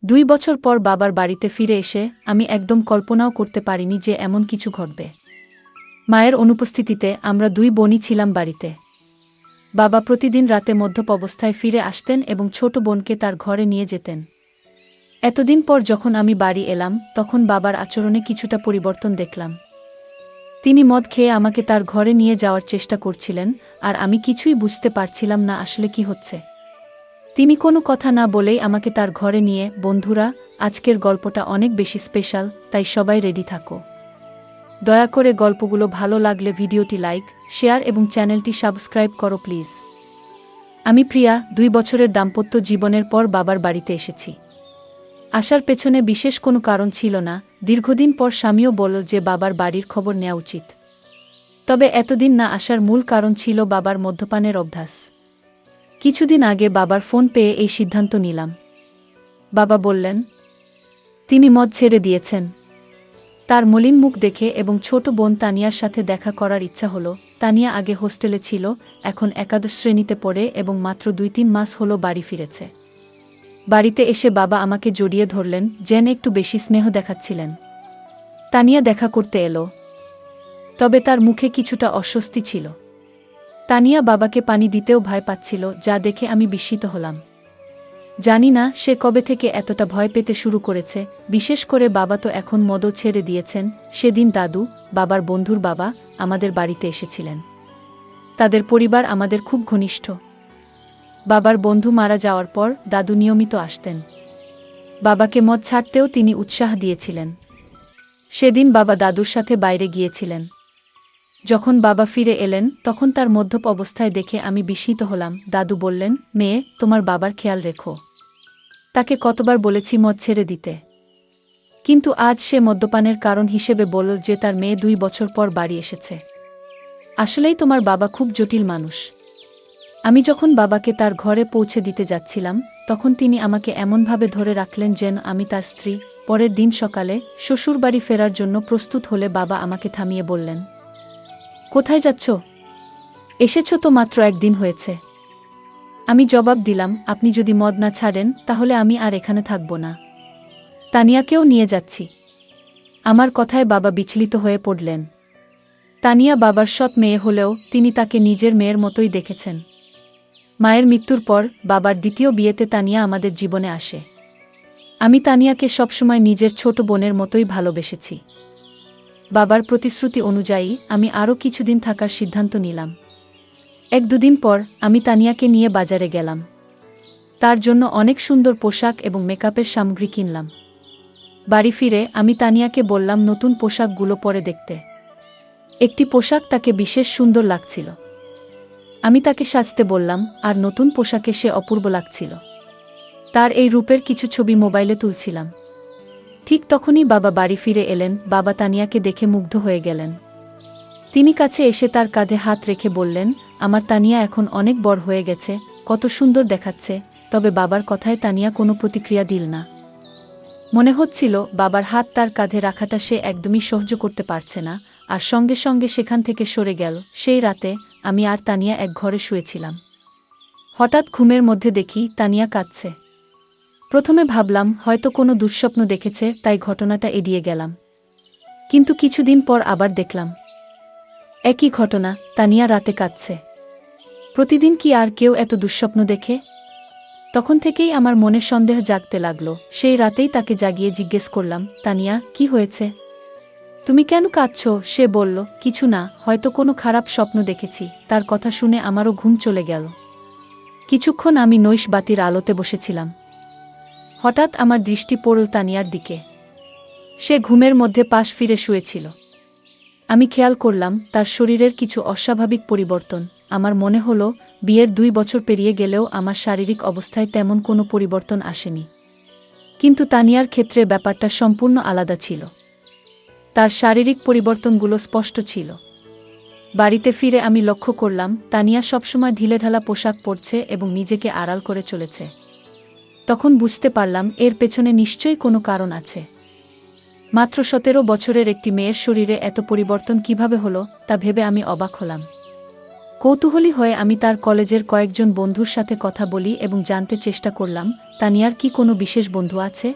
2 বছর পর বাবার বাড়িতে ফিরে এসে আমি একদম কল্পনাও করতে পারিনি যে এমন কিছু ঘটবে। মায়ের অনুপস্থিতিতে আমরা 2 বোনই ছিলাম বাড়িতে। বাবা প্রতিদিন রাতে মদ্যপ অবস্থায় ফিরে আসতেন এবং ছোট বোনকে তার ঘরে নিয়ে যেতেন। এতদিন পর যখন আমি বাড়ি এলাম তখন বাবার আচরণে কিছুটা পরিবর্তন দেখলাম। তিনি মদ খেয়ে আমাকে তার ঘরে নিয়ে যাওয়ার চেষ্টা করছিলেন, আর আমি কিছুই বুঝতে পারছিলাম না আসলে কি হচ্ছে। তিনি কোনো কথা না বলেই আমাকে তার ঘরে নিয়ে। বন্ধুরা, আজকের গল্পটা অনেক বেশি স্পেশাল, তাই সবাই রেডি থাকো। দয়া করে গল্পগুলো ভালো লাগলে ভিডিওটি লাইক, শেয়ার এবং চ্যানেলটি সাবস্ক্রাইব করো প্লিজ। আমি প্রিয়া, 2 বছরের দাম্পত্য জীবনের পর বাবার বাড়িতে এসেছি। আসার পেছনে বিশেষ কোনো কারণ ছিল না। দীর্ঘদিন পর স্বামীও বলল যে বাবার বাড়ির খবর নেওয়া উচিত। তবে এতদিন না আসার মূল কারণ ছিল বাবার মদ্যপানের অভ্যাস। কিছুদিন আগে বাবার ফোন পেয়ে এই সিদ্ধান্ত নিলাম। বাবা বললেন তিনি মদ ছেড়ে দিয়েছেন। তার মলিন মুখ দেখে এবং ছোট বোন তানিয়ার সাথে দেখা করার ইচ্ছা হলো। তানিয়া আগে হোস্টেলে ছিল, এখন একাদশ শ্রেণীতে পড়ে এবং মাত্র 2-3 মাস হলো বাড়ি ফিরেছে। বাড়িতে এসে বাবা আমাকে জড়িয়ে ধরলেন, যেন একটু বেশি স্নেহ দেখাচ্ছিলেন। তানিয়া দেখা করতে এলো, তবে তার মুখে কিছুটা অস্বস্তি ছিল। তানিয়া বাবাকে পানি দিতেও ভয় পাচ্ছিল, যা দেখে আমি বিস্মিত হলাম। জানি না সে কবে থেকে এতটা ভয় পেতে শুরু করেছে। বিশেষ করে বাবা তো এখন মদও ছেড়ে দিয়েছেন। সেদিন দাদু, বাবার বন্ধুর বাবা, আমাদের বাড়িতে এসেছিলেন। তাদের পরিবার আমাদের খুব ঘনিষ্ঠ। বাবার বন্ধু মারা যাওয়ার পর দাদু নিয়মিত আসতেন। বাবাকে মদ ছাড়তেও তিনি উৎসাহ দিয়েছিলেন। সেদিন বাবা দাদুর সাথে বাইরে গিয়েছিলেন। যখন বাবা ফিরে এলেন তখন তার মদ্যপ অবস্থায় দেখে আমি বিস্মিত হলাম। দাদু বললেন, মেয়ে, তোমার বাবার খেয়াল রেখো। তাকে কতবার বলেছি মদ ছেড়ে দিতে, কিন্তু আজ সে মদ্যপানের কারণ হিসেবে বলল যে তার মেয়ে 2 বছর পর বাড়ি এসেছে। আসলেই তোমার বাবা খুব জটিল মানুষ। আমি যখন বাবাকে তার ঘরে পৌঁছে দিতে যাচ্ছিলাম তখন তিনি আমাকে এমনভাবে ধরে রাখলেন যেন আমি তার স্ত্রী। পরের দিন সকালে শ্বশুরবাড়ি ফেরার জন্য প্রস্তুত হলে বাবা আমাকে থামিয়ে বললেন, কোথায় যাচ্ছ? এসেছ তো মাত্র 1 দিন হয়েছে। আমি জবাব দিলাম, আপনি যদি মদ না ছাড়েন তাহলে আমি আর এখানে থাকব না। তানিয়াকেও নিয়ে যাচ্ছি। আমার কথায় বাবা বিচলিত হয়ে পড়লেন। তানিয়া বাবার সৎ মেয়ে হলেও তিনি তাকে নিজের মেয়ের মতোই দেখেছেন। মায়ের মৃত্যুর পর বাবার দ্বিতীয় বিয়েতে তানিয়া আমাদের জীবনে আসে। আমি তানিয়াকে সবসময় নিজের ছোট বোনের মতোই ভালোবেসেছি। বাবার প্রতিশ্রুতি অনুযায়ী আমি আরও কিছুদিন থাকার সিদ্ধান্ত নিলাম। 1-2 দিন পর আমি তানিয়াকে নিয়ে বাজারে গেলাম। তার জন্য অনেক সুন্দর পোশাক এবং মেকআপের সামগ্রী কিনলাম। বাড়ি ফিরে আমি তানিয়াকে বললাম নতুন পোশাকগুলো পরে দেখতে। একটি পোশাক তাকে বিশেষ সুন্দর লাগছিল। আমি তাকে সাজতে বললাম, আর নতুন পোশাকে সে অপূর্ব লাগছিল। তার এই রূপের কিছু ছবি মোবাইলে তুলছিলাম। ঠিক তখনই বাবা বাড়ি ফিরে এলেন। বাবা তানিয়াকে দেখে মুগ্ধ হয়ে গেলেন। তিনি কাছে এসে তার কাঁধে হাত রেখে বললেন, আমার তানিয়া এখন অনেক বড় হয়ে গেছে, কত সুন্দর দেখাচ্ছে। তবে বাবার কথায় তানিয়া কোনো প্রতিক্রিয়া দিল না। মনে হচ্ছিল বাবার হাত তার কাঁধে রাখাটা সে একদমই সহ্য করতে পারছে না, আর সঙ্গে সঙ্গে সেখান থেকে সরে গেল। সেই রাতে আমি আর তানিয়া এক ঘরে শুয়েছিলাম। হঠাৎ ঘুমের মধ্যে দেখি তানিয়া কাঁদছে। প্রথমে ভাবলাম হয়তো কোনো দুঃস্বপ্ন দেখেছে, তাই ঘটনাটা এড়িয়ে গেলাম। কিন্তু কিছুদিন পর আবার দেখলাম একই ঘটনা, তানিয়া রাতে কাঁদছে। প্রতিদিন কি আর কেউ এত দুঃস্বপ্ন দেখে? তখন থেকেই আমার মনে সন্দেহ জাগতে লাগলো। সেই রাতেই তাকে জাগিয়ে জিজ্ঞেস করলাম, তানিয়া, কি হয়েছে? তুমি কেন কাঁদছো? সে বলল, কিছু না, হয়তো কোনো খারাপ স্বপ্ন দেখেছি। তার কথা শুনে আমারও ঘুম চলে গেল। কিছুক্ষণ আমি নৈশ বাতির আলোতে বসেছিলাম। হঠাৎ আমার দৃষ্টি পড়ল তানিয়ার দিকে। সে ঘুমের মধ্যে পাশ ফিরে শুয়েছিল। আমি খেয়াল করলাম তার শরীরের কিছু অস্বাভাবিক পরিবর্তন। আমার মনে হলো বিয়ের 2 বছর পেরিয়ে গেলেও আমার শারীরিক অবস্থায় তেমন কোনো পরিবর্তন আসেনি। কিন্তু তানিয়ার ক্ষেত্রে ব্যাপারটা সম্পূর্ণ আলাদা ছিল। তার শারীরিক পরিবর্তনগুলো স্পষ্ট ছিল। বাড়িতে ফিরে আমি লক্ষ্য করলাম তানিয়া সবসময় ঢিলেঢালা পোশাক পরছে এবং নিজেকে আড়াল করে চলেছে। তখন বুঝতে পারলাম এর পেছনে নিশ্চয়ই কোনো কারণ আছে। মাত্র 17 বছরের একটি মেয়ের শরীরে এত পরিবর্তন কিভাবে হলো তা ভেবে আমি অবাক হলাম। কৌতূহলী হয়ে আমি তার কলেজের কয়েকজন বন্ধুর সাথে কথা বলি এবং জানতে চেষ্টা করলাম তানিয়ার কি কোনো বিশেষ বন্ধু আছে?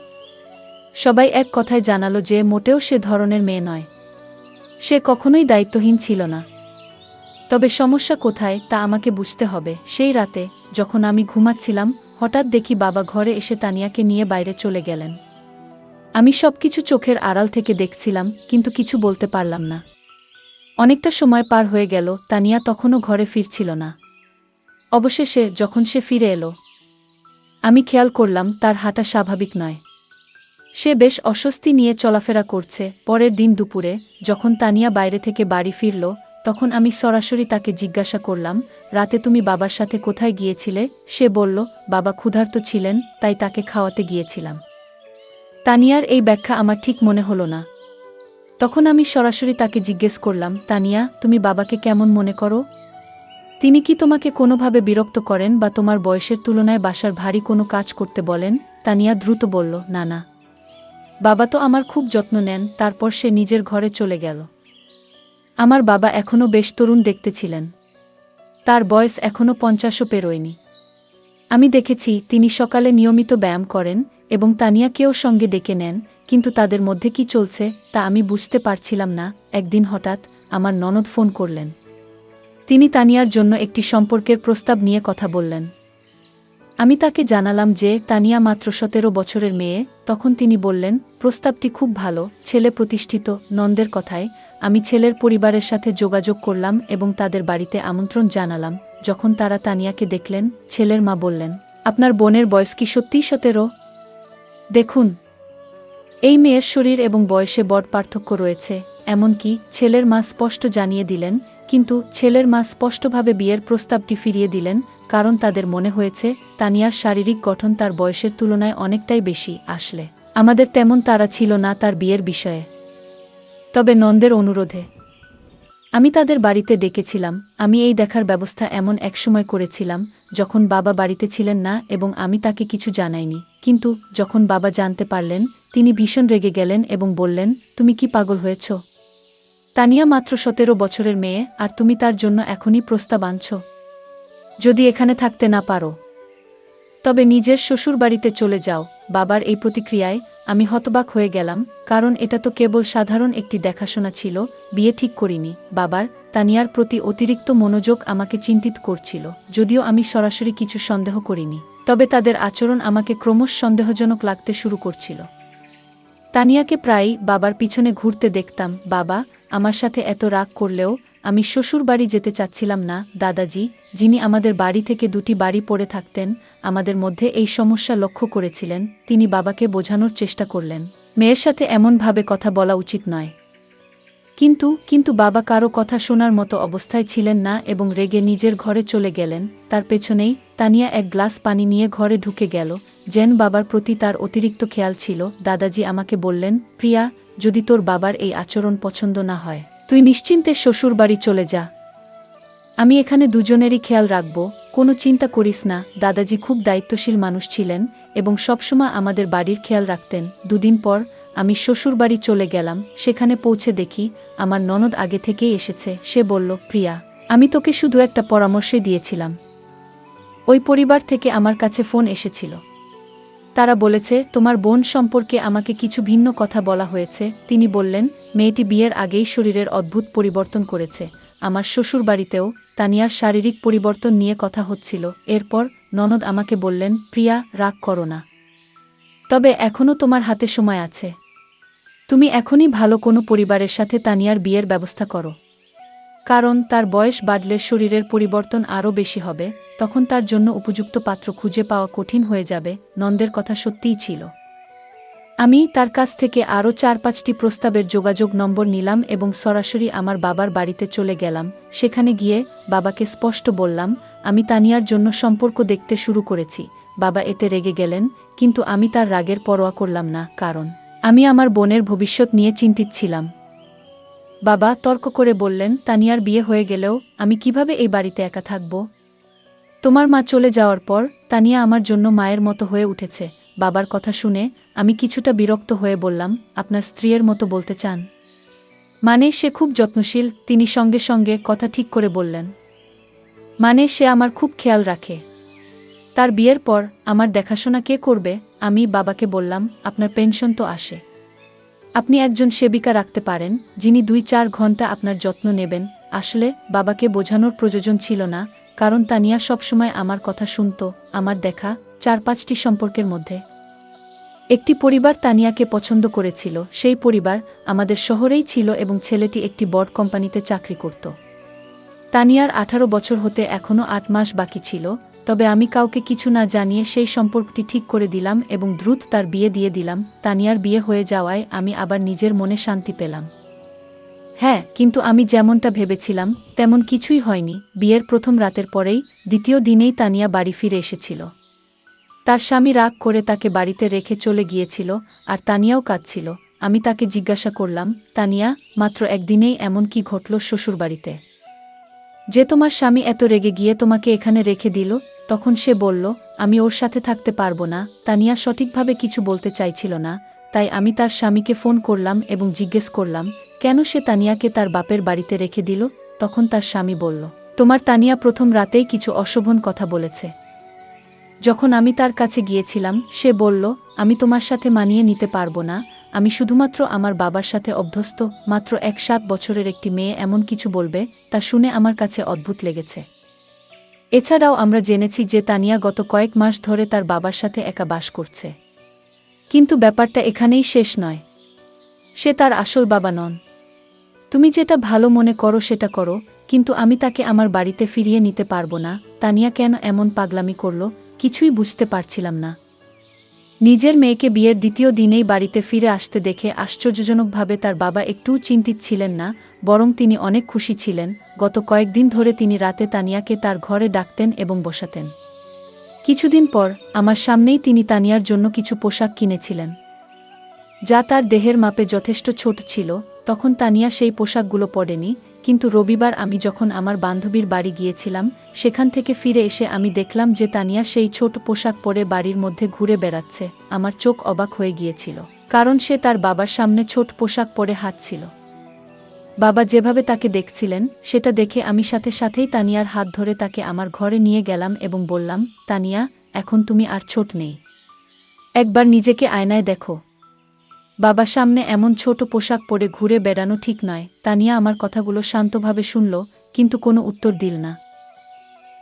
সবাই এক কথায় জানালো যে মোটেও সে ধরনের মেয়ে নয়। সে কখনোই দায়িত্বহীন ছিল না। তবে সমস্যা কোথায় তা আমাকে বুঝতে হবে। সেই রাতে যখন আমি ঘুমাচ্ছিলাম, হঠাৎ দেখি বাবা ঘরে এসে তানিয়াকে নিয়ে বাইরে চলে গেলেন। আমি সবকিছু চোখের আড়াল থেকে দেখছিলাম, কিন্তু কিছু বলতে পারলাম না। অনেকটা সময় পার হয়ে গেল, তানিয়া তখনও ঘরে ফিরছিল না। অবশেষে যখন সে ফিরে এলো, আমি খেয়াল করলাম তার হাঁটা স্বাভাবিক নয়। সে বেশ অস্বস্তি নিয়ে চলাফেরা করছে। পরের দিন দুপুরে যখন তানিয়া বাইরে থেকে বাড়ি ফিরল, তখন আমি সরাসরি তাকে জিজ্ঞাসা করলাম, রাতে তুমি বাবার সাথে কোথায় গিয়েছিলে? সে বলল, বাবা ক্ষুধার্ত ছিলেন, তাই তাকে খাওয়াতে গিয়েছিলাম। তানিয়ার এই ব্যাখ্যা আমার ঠিক মনে হলো না। তখন আমি সরাসরি তাকে জিজ্ঞেস করলাম, তানিয়া, তুমি বাবাকে কেমন মনে করো? তিনি কি তোমাকে কোনোভাবে বিরক্ত করেন বা তোমার বয়সের তুলনায় বাসার ভারী কোনো কাজ করতে বলেন? তানিয়া দ্রুত বলল, না না, বাবা তো আমার খুব যত্ন নেন। তারপর সে নিজের ঘরে চলে গেল। আমার বাবা এখনও বেশ তরুণ দেখতে ছিলেন। তার বয়স এখনও 50ও পেরোয়নি। আমি দেখেছি তিনি সকালে নিয়মিত ব্যায়াম করেন এবং তানিয়াকেও সঙ্গে ডেকে নেন, কিন্তু তাদের মধ্যে কি চলছে তা আমি বুঝতে পারছিলাম না। একদিন হঠাৎ আমার ননদ ফোন করলেন। তিনি তানিয়ার জন্য একটি সম্পর্কের প্রস্তাব নিয়ে কথা বললেন। আমি তাকে জানালাম যে তানিয়া মাত্র 17 বছরের মেয়ে। তখন তিনি বললেন, প্রস্তাবটি খুব ভালো, ছেলে প্রতিষ্ঠিত। নন্দের কথায় আমি ছেলের পরিবারের সাথে যোগাযোগ করলাম এবং তাদের বাড়িতে আমন্ত্রণ জানালাম। যখন তারা তানিয়াকে দেখলেন, ছেলের মা বললেন, আপনার বোনের বয়স কি সত্যিই 17? দেখুন, এই মেয়ের শরীর এবং বয়সে বড় পার্থক্য রয়েছে। এমনকি ছেলের মা স্পষ্ট জানিয়ে দিলেন, কিন্তু ছেলের মা স্পষ্টভাবে বিয়ের প্রস্তাবটি ফিরিয়ে দিলেন, কারণ তাদের মনে হয়েছে তানিয়ার শারীরিক গঠন তার বয়সের তুলনায় অনেকটাই বেশি। আসলে আমাদের তেমন তাড়া ছিল না তার বিয়ের বিষয়ে। তবে নন্দের অনুরোধে আমি তাদের বাড়িতে ডেকেছিলাম। আমি এই দেখার ব্যবস্থা এমন একসময় করেছিলাম যখন বাবা বাড়িতে ছিলেন না এবং আমি তাকে কিছু জানাইনি। কিন্তু যখন বাবা জানতে পারলেন, তিনি ভীষণ রেগে গেলেন এবং বললেন, তুমি কি পাগল হয়েছ? তানিয়া মাত্র 17 বছরের মেয়ে, আর তুমি তার জন্য এখনই প্রস্তাব আনছ? যদি এখানে থাকতে না পারো, তবে নিজের শ্বশুরবাড়িতে চলে যাও। বাবার এই প্রতিক্রিয়ায় আমি হতবাক হয়ে গেলাম, কারণ এটা তো কেবল সাধারণ একটি দেখাশোনা ছিল। বিয়ে ঠিক করিনি। বাবার তানিয়ার প্রতি অতিরিক্ত মনোযোগ আমাকে চিন্তিত করছিল। যদিও আমি সরাসরি কিছু সন্দেহ করিনি, তবে তাদের আচরণ আমাকে ক্রমশ সন্দেহজনক লাগতে শুরু করছিল। তানিয়াকে প্রায়ই বাবার পিছনে ঘুরতে দেখতাম। বাবা আমার সাথে এত রাগ করলেও আমি শ্বশুর বাড়ি যেতে চাচ্ছিলাম না। দাদাজি, যিনি আমাদের বাড়ি থেকে 2টি বাড়ি পড়ে থাকতেন, আমাদের মধ্যে এই সমস্যা লক্ষ্য করেছিলেন। তিনি বাবাকে বোঝানোর চেষ্টা করলেন, মেয়ের সাথে এমনভাবে কথা বলা উচিত নয়। কিন্তু বাবা কারো কথা শোনার মতো অবস্থায় ছিলেন না এবং রেগে নিজের ঘরে চলে গেলেন। তার পেছনেই তানিয়া এক গ্লাস পানি নিয়ে ঘরে ঢুকে গেল, যেন বাবার প্রতি তার অতিরিক্ত খেয়াল ছিল। দাদাজি আমাকে বললেন, প্রিয়া, যদি তোর বাবার এই আচরণ পছন্দ না হয়, তুই নিশ্চিন্তে শ্বশুর বাড়ি চলে যা। আমি এখানে দুজনেরই খেয়াল রাখব, কোনো চিন্তা করিস না। দাদাজি খুব দায়িত্বশীল মানুষ ছিলেন এবং সবসময় আমাদের বাড়ির খেয়াল রাখতেন। 2 দিন পর আমি শ্বশুরবাড়ি চলে গেলাম। সেখানে পৌঁছে দেখি আমার ননদ আগে থেকেই এসেছে। সে বলল, প্রিয়া, আমি তোকে শুধু একটা পরামর্শই দিয়েছিলাম। ওই পরিবার থেকে আমার কাছে ফোন এসেছিল। তারা বলেছে তোমার বোন সম্পর্কে আমাকে কিছু ভিন্ন কথা বলা হয়েছে। তিনি বললেন, মেয়েটি বিয়ের আগেই শরীরের অদ্ভুত পরিবর্তন করেছে। আমার শ্বশুরবাড়িতেও তানিয়ার শারীরিক পরিবর্তন নিয়ে কথা হচ্ছিল। এরপর ননদ আমাকে বললেন, প্রিয়া, রাগ করো না, তবে এখনও তোমার হাতে সময় আছে। তুমি এখনই ভালো কোনো পরিবারের সাথে তানিয়ার বিয়ের ব্যবস্থা করো, কারণ তার বয়স বাড়লে শরীরের পরিবর্তন আরও বেশি হবে। তখন তার জন্য উপযুক্ত পাত্র খুঁজে পাওয়া কঠিন হয়ে যাবে। নন্দের কথা সত্যিই ছিল। আমি তার কাছ থেকে আরও 4-5টি প্রস্তাবের যোগাযোগ নম্বর নিলাম এবং সরাসরি আমার বাবার বাড়িতে চলে গেলাম। সেখানে গিয়ে বাবাকে স্পষ্ট বললাম, আমি তানিয়ার জন্য সম্পর্ক দেখতে শুরু করেছি। বাবা এতে রেগে গেলেন, কিন্তু আমি তার রাগের পরোয়া করলাম না, কারণ আমি আমার বোনের ভবিষ্যৎ নিয়ে চিন্তিত ছিলাম। বাবা তর্ক করে বললেন, তানিয়ার বিয়ে হয়ে গেলেও আমি কিভাবে এই বাড়িতে একা থাকব? তোমার মা চলে যাওয়ার পর তানিয়া আমার জন্য মায়ের মতো হয়ে উঠেছে। বাবার কথা শুনে আমি কিছুটা বিরক্ত হয়ে বললাম, আপনার স্ত্রীর মতো বলতে চান? মানে সে খুব যত্নশীল। তিনি সঙ্গে সঙ্গে কথা ঠিক করে বললেন, মানে সে আমার খুব খেয়াল রাখে। তার বিয়ের পর আমার দেখাশোনা কে করবে? আমি বাবাকে বললাম, আপনার পেনশন তো আসে। আপনি একজন সেবিকা রাখতে পারেন, যিনি 2-4 ঘন্টা আপনার যত্ন নেবেন। আসলে বাবাকে বোঝানোর প্রয়োজন ছিল না, কারণ তানিয়া সবসময় আমার কথা শুনত। আমার দেখা 4-5টি সম্পর্কের মধ্যে একটি পরিবার তানিয়াকে পছন্দ করেছিল। সেই পরিবার আমাদের শহরেই ছিল এবং ছেলেটি একটি বড় কোম্পানিতে চাকরি করত। তানিয়ার 18 বছর হতে এখনও 8 মাস বাকি ছিল, তবে আমি কাউকে কিছু না জানিয়ে সেই সম্পর্কটি ঠিক করে দিলাম এবং দ্রুত তার বিয়ে দিয়ে দিলাম। তানিয়ার বিয়ে হয়ে যাওয়ায় আমি আবার নিজের মনে শান্তি পেলাম। হ্যাঁ, কিন্তু আমি যেমনটা ভেবেছিলাম তেমন কিছুই হয়নি। বিয়ের প্রথম রাতের পরেই দ্বিতীয় দিনেই তানিয়া বাড়ি ফিরে এসেছিল। তার স্বামী রাগ করে তাকে বাড়িতে রেখে চলে গিয়েছিল, আর তানিয়াও কাঁদছিল। আমি তাকে জিজ্ঞাসা করলাম, তানিয়া, মাত্র একদিনেই এমন কি ঘটল শ্বশুরবাড়িতে, যে তোমার স্বামী এত রেগে গিয়ে তোমাকে এখানে রেখে দিল? তখন সে বলল, আমি ওর সাথে থাকতে পারবো না। তানিয়া সঠিকভাবে কিছু বলতে চাইছিল না, তাই আমি তার স্বামীকে ফোন করলাম এবং জিজ্ঞেস করলাম কেন সে তানিয়াকে তার বাপের বাড়িতে রেখে দিল। তখন তার স্বামী বলল, তোমার তানিয়া প্রথম রাতেই কিছু অশোভন কথা বলেছে। যখন আমি তার কাছে গিয়েছিলাম, সে বলল, আমি তোমার সাথে মানিয়ে নিতে পারবো না, আমি শুধুমাত্র আমার বাবার সাথে অভ্যস্ত। মাত্র 7 বছরের একটি মেয়ে এমন কিছু বলবে, তা শুনে আমার কাছে অদ্ভুত লেগেছে। এছাড়াও আমরা জেনেছি যে তানিয়া গত কয়েক মাস ধরে তার বাবার সাথে একা বাস করছে। কিন্তু ব্যাপারটা এখানেই শেষ নয়। সে তার আসল বাবা নন। তুমি যেটা ভালো মনে করো সেটা করো, কিন্তু আমি তাকে আমার বাড়িতে ফিরিয়ে নিতে পারবো না। তানিয়া কেন এমন পাগলামি করল, কিছুই বুঝতে পারছিলাম না। নিজের মেয়েকে বিয়ের দ্বিতীয় দিনেই বাড়িতে ফিরে আসতে দেখে আশ্চর্যজনকভাবে তার বাবা একটুও চিন্তিত ছিলেন না, বরং তিনি অনেক খুশি ছিলেন। গত কয়েকদিন ধরে তিনি রাতে তানিয়াকে তার ঘরে ডাকতেন এবং বসাতেন। কিছুদিন পর আমার সামনেই তিনি তানিয়ার জন্য কিছু পোশাক কিনেছিলেন, যা তার দেহের মাপে যথেষ্ট ছোট ছিল। তখন তানিয়া সেই পোশাকগুলো পরেনি, কিন্তু রবিবার আমি যখন আমার বান্ধবীর বাড়ি গিয়েছিলাম, সেখান থেকে ফিরে এসে আমি দেখলাম যে তানিয়া সেই ছোট পোশাক পরে বাড়ির মধ্যে ঘুরে বেড়াচ্ছে। আমার চোখ অবাক হয়ে গিয়েছিল, কারণ সে তার বাবার সামনে ছোট পোশাক পরে হাঁটছিল। বাবা যেভাবে তাকে দেখছিলেন সেটা দেখে আমি সাথে সাথেই তানিয়ার হাত ধরে তাকে আমার ঘরে নিয়ে গেলাম এবং বললাম, তানিয়া, এখন তুমি আর ছোট নেই। একবার নিজেকে আয়নায় দেখো। বাবার সামনে এমন ছোট পোশাক পরে ঘুরে বেড়ানো ঠিক নয়। তানিয়া আমার কথাগুলো শান্তভাবে শুনল, কিন্তু কোনো উত্তর দিল না।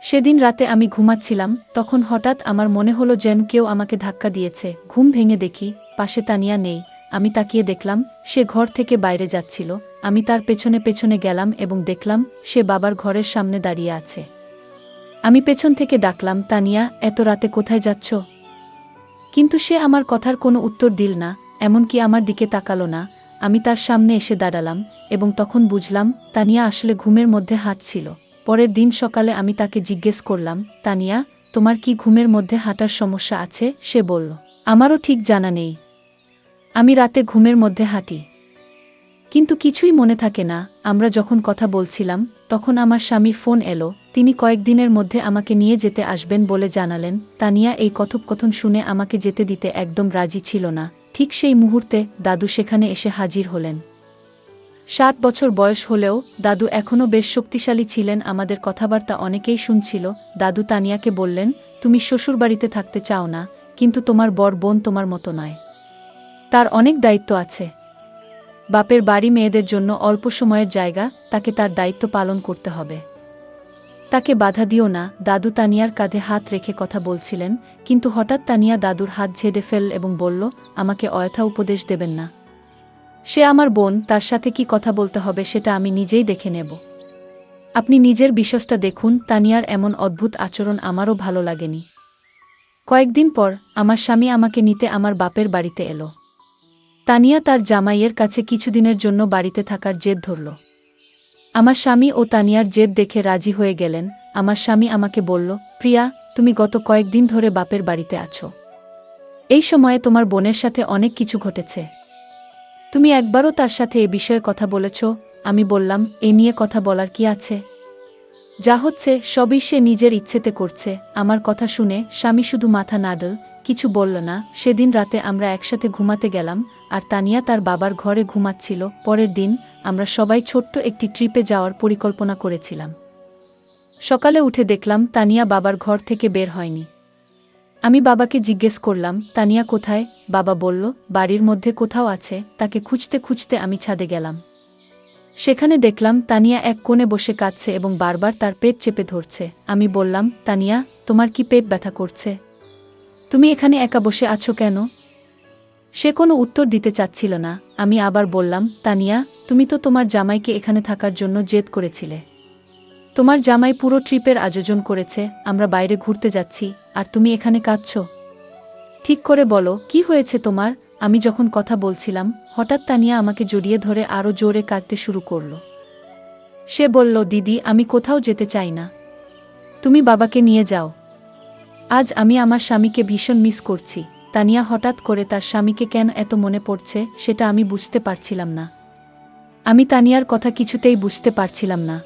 সেদিন রাতে আমি ঘুমাচ্ছিলাম, তখন হঠাৎ আমার মনে হলো যেন কেউ আমাকে ধাক্কা দিয়েছে। ঘুম ভেঙে দেখি পাশে তানিয়া নেই। আমি তাকিয়ে দেখলাম সে ঘর থেকে বাইরে যাচ্ছিল। আমি তার পেছনে পেছনে গেলাম এবং দেখলাম সে বাবার ঘরের সামনে দাঁড়িয়ে আছে। আমি পেছন থেকে ডাকলাম, তানিয়া, এত রাতে কোথায় যাচ্ছ? কিন্তু সে আমার কথার কোনো উত্তর দিল না, এমনকি আমার দিকে তাকালো না। আমি তার সামনে এসে দাঁড়ালাম এবং তখন বুঝলাম তানিয়া আসলে ঘুমের মধ্যে হাঁটছিল। পরের দিন সকালে আমি তাকে জিজ্ঞেস করলাম, তানিয়া, তোমার কি ঘুমের মধ্যে হাঁটার সমস্যা আছে? সে বলল, আমারও ঠিক জানা নেই, আমি রাতে ঘুমের মধ্যে হাঁটি, কিন্তু কিছুই মনে থাকে না। আমরা যখন কথা বলছিলাম তখন আমার স্বামীর ফোন এলো। তিনি কয়েকদিনের মধ্যে আমাকে নিয়ে যেতে আসবেন বলে জানালেন। তানিয়া এই কথোপকথন শুনে আমাকে যেতে দিতে একদম রাজি ছিল না। ঠিক সেই মুহূর্তে দাদু সেখানে এসে হাজির হলেন। 7 বছর বয়স হলেও দাদু এখনও বেশ শক্তিশালী ছিলেন। আমাদের কথাবার্তা অনেকেই শুনছিল। দাদু তানিয়াকে বললেন, তুমি শ্বশুরবাড়িতে থাকতে চাও না, কিন্তু তোমার বড় বোন তোমার মতো নয়, তার অনেক দায়িত্ব আছে। বাপের বাড়ি মেয়েদের জন্য অল্প সময়ের জায়গা, তাকে তার দায়িত্ব পালন করতে হবে। তাকে বাধা দিও না। দাদু তানিয়ার কাঁধে হাত রেখে কথা বলছিলেন, কিন্তু হঠাৎ তানিয়া দাদুর হাত ঝেড়ে ফেল এবং বলল, আমাকে অযথা উপদেশ দেবেন না। সে আমার বোন, তার সাথে কি কথা বলতে হবে সেটা আমি নিজেই দেখে নেব। আপনি নিজের বিশ্বাসটা দেখুন। তানিয়ার এমন অদ্ভুত আচরণ আমারও ভালো লাগেনি। কয়েকদিন পর আমার স্বামী আমাকে নিতে আমার বাপের বাড়িতে এলো। তানিয়া তার জামাইয়ের কাছে কিছুদিনের জন্য বাড়িতে থাকার জেদ ধরল। আমার স্বামী ও তানিয়ার জেদ দেখে রাজি হয়ে গেলেন। আমার স্বামী আমাকে বলল, প্রিয়া, তুমি গত কয়েকদিন ধরে বাপের বাড়িতে আছো। এই সময়ে তোমার বোনের সাথে অনেক কিছু ঘটেছে। তুমি একবারও তার সাথে এ বিষয়ে কথা বলেছ? আমি বললাম, এ নিয়ে কথা বলার কি আছে? যা হচ্ছে সবই সে নিজের ইচ্ছেতে করছে। আমার কথা শুনে স্বামী শুধু মাথা নাড়ল, কিছু বলল না। সেদিন রাতে আমরা একসাথে ঘুমাতে গেলাম, আর তানিয়া তার বাবার ঘরে ঘুমাচ্ছিল। পরের দিন আমরা সবাই ছোট্ট একটি ট্রিপে যাওয়ার পরিকল্পনা করেছিলাম। সকালে উঠে দেখলাম তানিয়া বাবার ঘর থেকে বের হয়নি। আমি বাবাকে জিজ্ঞেস করলাম, তানিয়া কোথায়? বাবা বলল, বাড়ির মধ্যে কোথাও আছে। তাকে খুঁজতে খুঁজতে আমি ছাদে গেলাম। সেখানে দেখলাম তানিয়া এক কোণে বসে কাঁদছে এবং বারবার তার পেট চেপে ধরছে। আমি বললাম, তানিয়া, তোমার কি পেট ব্যথা করছে? তুমি এখানে একা বসে আছো কেন? সে কোনো উত্তর দিতে চাচ্ছিল না। আমি আবার বললাম, তানিয়া, তুমি তো তোমার জামাইকে এখানে থাকার জন্য জেদ করেছিলে। তোমার জামাই পুরো ট্রিপের আয়োজন করেছে, আমরা বাইরে ঘুরতে যাচ্ছি, আর তুমি এখানে কাঁদছো। ঠিক করে বলো, কি হয়েছে তোমার? আমি যখন কথা বলছিলাম, হঠাৎ তানিয়া আমাকে জড়িয়ে ধরে আরও জোরে কাঁদতে শুরু করল। সে বলল, দিদি, আমি কোথাও যেতে চাই না। তুমি বাবাকে নিয়ে যাও। আজ আমি আমার স্বামীকে ভীষণ মিস করছি। তানিয়া হঠাৎ করে তার স্বামীকে কেন এত মনে পড়ছে সেটা আমি বুঝতে পারছিলাম না। আমি তানিয়ার কথা কিছুতেই বুঝতে পারছিলাম না।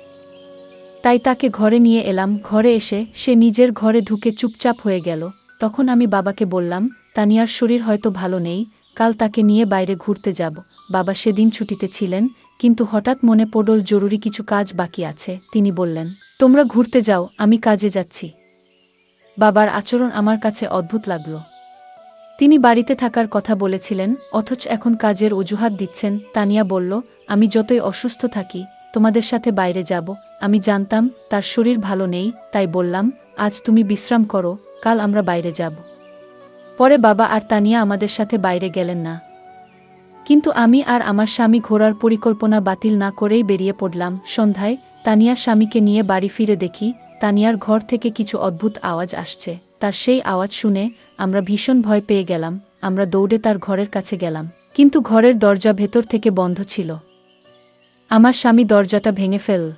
তাই তাকে ঘরে নিয়ে এলাম। ঘরে এসে সে নিজের ঘরে ঢুকে চুপচাপ হয়ে গেল। তখন আমি বাবাকে বললাম, তানিয়ার শরীর হয়তো ভালো নেই, কাল তাকে নিয়ে বাইরে ঘুরতে যাব। বাবা সেদিন ছুটিতে ছিলেন, কিন্তু হঠাৎ মনে পড়ল জরুরি কিছু কাজ বাকি আছে। তিনি বললেন, তোমরা ঘুরতে যাও, আমি কাজে যাচ্ছি। বাবার আচরণ আমার কাছে অদ্ভুত লাগল। তিনি বাড়িতে থাকার কথা বলেছিলেন, অথচ এখন কাজের অজুহাত দিচ্ছেন। তানিয়া বলল, আমি যতই অসুস্থ থাকি, তোমাদের সাথে বাইরে যাব। আমি জানতাম তার শরীর ভালো নেই, তাই বললাম, আজ তুমি বিশ্রাম করো, কাল আমরা বাইরে যাব। পরে বাবা আর তানিয়া আমাদের সাথে বাইরে গেলেন না। কিন্তু আমি আর আমার স্বামী ঘোরার পরিকল্পনা বাতিল না করেই বেরিয়ে পড়লাম। সন্ধ্যায় তানিয়ার স্বামীকে নিয়ে বাড়ি ফিরে দেখি তানিয়ার ঘর থেকে কিছু অদ্ভুত আওয়াজ আসছে। তার সেই আওয়াজ শুনে আমরা ভীষণ ভয় পেয়ে গেলাম। আমরা দৌড়ে তার ঘরের কাছে গেলাম, কিন্তু ঘরের দরজা ভেতর থেকে বন্ধ ছিল। আমার স্বামী দরজাটা ভেঙে ফেলল।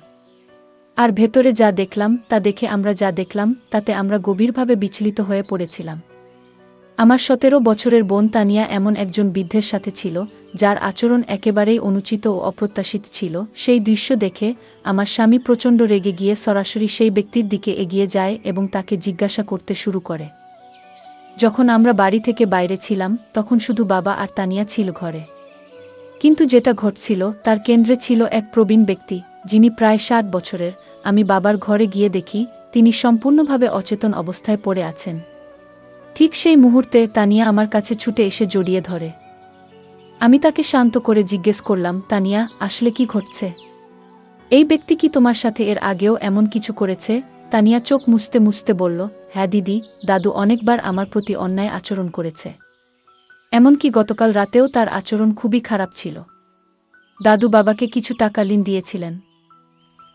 আর ভেতরে যা দেখলাম তা দেখে আমরা যা দেখলাম তাতে আমরা গভীরভাবে বিচলিত হয়ে পড়েছিলাম। আমার 17 বছরের বোন তানিয়া এমন একজন বৃদ্ধের সাথে ছিল, যার আচরণ একেবারেই অনুচিত ও অপ্রত্যাশিত ছিল। সেই দৃশ্য দেখে আমার স্বামী প্রচণ্ড রেগে গিয়ে সরাসরি সেই ব্যক্তির দিকে এগিয়ে যায় এবং তাকে জিজ্ঞাসা করতে শুরু করে। যখন আমরা বাড়ি থেকে বাইরে ছিলাম, তখন শুধু বাবা আর তানিয়া ছিল ঘরে। কিন্তু যেটা ঘটছিল তার কেন্দ্রে ছিল এক প্রবীণ ব্যক্তি, যিনি প্রায় 60 বছরের। আমি বাবার ঘরে গিয়ে দেখি তিনি সম্পূর্ণভাবে অচেতন অবস্থায় পড়ে আছেন। ঠিক সেই মুহূর্তে তানিয়া আমার কাছে ছুটে এসে জড়িয়ে ধরে। আমি তাকে শান্ত করে জিজ্ঞেস করলাম, তানিয়া, আসলে কি ঘটছে? এই ব্যক্তি কি তোমার সাথে এর আগেও এমন কিছু করেছে? তানিয়া চোখ মুছতে মুছতে বলল, হ্যাঁ দিদি, দাদু অনেকবার আমার প্রতি অন্যায় আচরণ করেছে। এমনকি গতকাল রাতেও তার আচরণ খুবই খারাপ ছিল। দাদু বাবাকে কিছু টাকা ঋণ দিয়েছিলেন,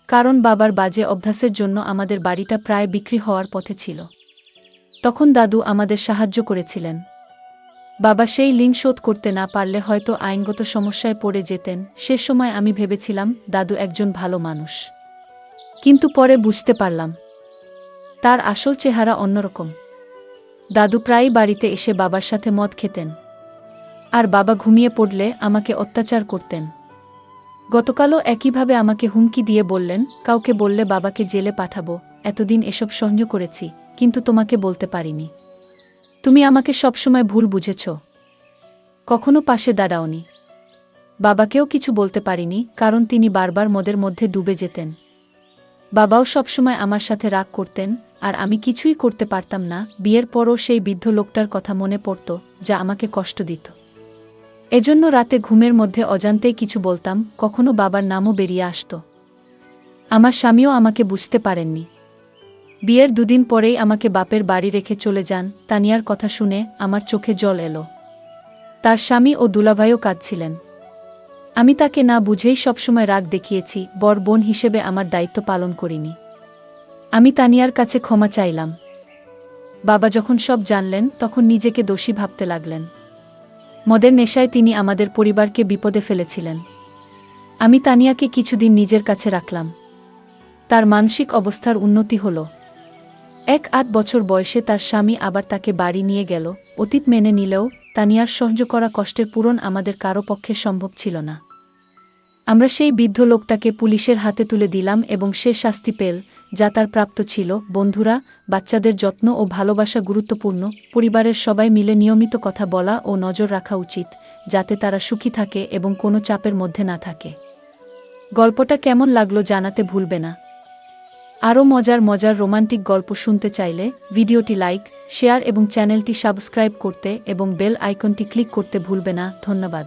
কারণ বাবার বাজে অভ্যাসের জন্য আমাদের বাড়িটা প্রায় বিক্রি হওয়ার পথে ছিল। তখন দাদু আমাদের সাহায্য করেছিলেন। বাবা সেই ঋণ শোধ করতে না পারলে হয়তো আইনগত সমস্যায় পড়ে যেতেন। সে সময় আমি ভেবেছিলাম দাদু একজন ভালো মানুষ, কিন্তু পরে বুঝতে পারলাম তার আসল চেহারা অন্যরকম। দাদু প্রায়ই বাড়িতে এসে বাবার সাথে মদ খেতেন, আর বাবা ঘুমিয়ে পড়লে আমাকে অত্যাচার করতেন। গতকালও একইভাবে আমাকে হুমকি দিয়ে বললেন, কাউকে বললে বাবাকে জেলে পাঠাবো। এতদিন এসব সহ্য করেছি, কিন্তু তোমাকে বলতে পারিনি। তুমি আমাকে সবসময় ভুল বুঝেছ, কখনো পাশে দাঁড়াওনি। বাবাকেও কিছু বলতে পারিনি, কারণ তিনি বারবার মদের মধ্যে ডুবে যেতেন। বাবাও সবসময় আমার সাথে রাগ করতেন, আর আমি কিছুই করতে পারতাম না। বিয়ের পরও সেই বৃদ্ধ লোকটার কথা মনে পড়ত, যা আমাকে কষ্ট দিত। এজন্য রাতে ঘুমের মধ্যে অজান্তেই কিছু বলতাম, কখনো বাবার নামও বেরিয়ে আসত। আমার স্বামীও আমাকে বুঝতে পারেননি। বিয়ের দুদিন পরেই আমাকে বাপের বাড়ি রেখে চলে যান। তানিয়ার কথা শুনে আমার চোখে জল এলো। তার স্বামী ও দুলাভাইও কাঁদছিলেন। আমি তাকে না বুঝেই সবসময় রাগ দেখিয়েছি, বড় বোন হিসেবে আমার দায়িত্ব পালন করিনি। আমি তানিয়ার কাছে ক্ষমা চাইলাম। বাবা যখন সব জানলেন, তখন নিজেকে দোষী ভাবতে লাগলেন। মদের নেশায় তিনি আমাদের পরিবারকে বিপদে ফেলেছিলেন। আমি তানিয়াকে কিছুদিন নিজের কাছে রাখলাম। তার মানসিক অবস্থার উন্নতি হল। 1-8 বছর বয়সে তার স্বামী আবার তাকে বাড়ি নিয়ে গেল। অতীত মেনে নিলেও তানিয়ার সহ্য করা কষ্টের পূরণ আমাদের কারো পক্ষে সম্ভব ছিল না। আমরা সেই বৃদ্ধ লোকটাকে পুলিশের হাতে তুলে দিলাম এবং সে শাস্তি পেল, যা তার প্রাপ্ত ছিল। বন্ধুরা, বাচ্চাদের যত্ন ও ভালোবাসা গুরুত্বপূর্ণ। পরিবারের সবাই মিলে নিয়মিত কথা বলা ও নজর রাখা উচিত, যাতে তারা সুখী থাকে এবং কোনো চাপের মধ্যে না থাকে। গল্পটা কেমন লাগলো জানাতে ভুলবে না। আরও মজার মজার রোমান্টিক গল্প শুনতে চাইলে ভিডিওটি লাইক, শেয়ার এবং চ্যানেলটি সাবস্ক্রাইব করতে এবং বেল আইকনটি ক্লিক করতে ভুলবে না। ধন্যবাদ।